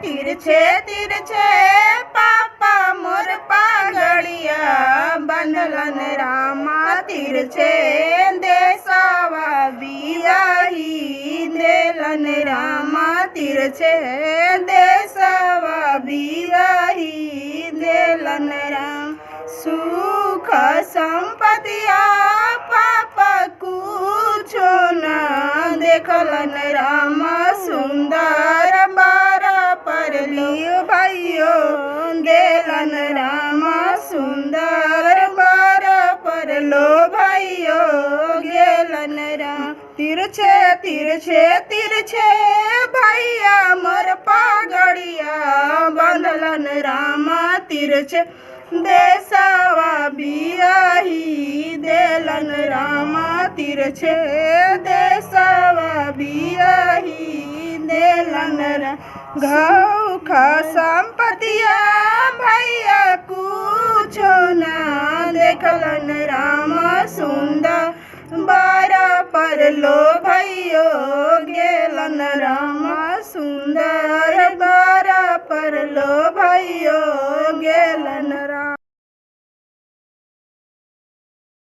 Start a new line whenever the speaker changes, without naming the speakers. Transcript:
तिरछे तिरछे पापा मोर पागड़िया बंधलन रामा तिरछे देसावा बियाही देलन रामा तिरछे देसावा बियाही देलन राम सुख संपतिया पापा कुछो न देखलन रामा सुंदर बारा परलियो भाइयो देलन रामा सुंदर बारा परलो भाइयो गेलन राम तिरछे तिरछे तिरछे भैया मोर पागड़िया बंधलन रामा तिरछे देसावा बियाही देलन रामा तिरछे देसावा बियाही देलन घऊ खा संपतिया भैया कुछो न देखलन रामा सुंदर बारा परलो भैयो गेलन रामा सुंदर बारा परलो भैयो गेलन राम।